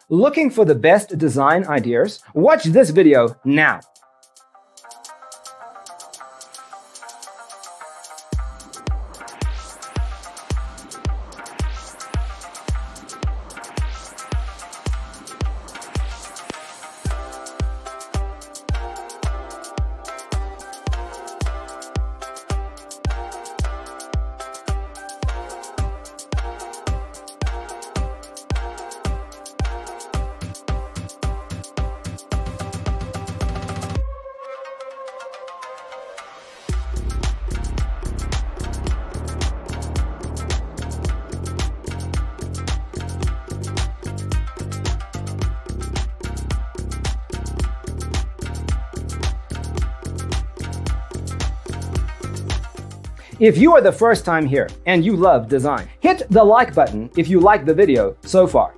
Looking for the best design ideas? Watch this video now. If you are the first time here and you love design, hit the like button if you like the video so far.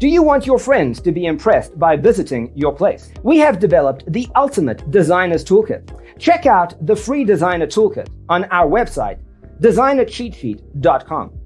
Do you want your friends to be impressed by visiting your place? We have developed the ultimate designer's toolkit. Check out the free designer toolkit on our website, designercheatsheet.com.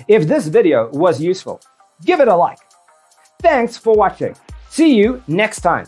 If this video was useful, give it a like. Thanks for watching. See you next time.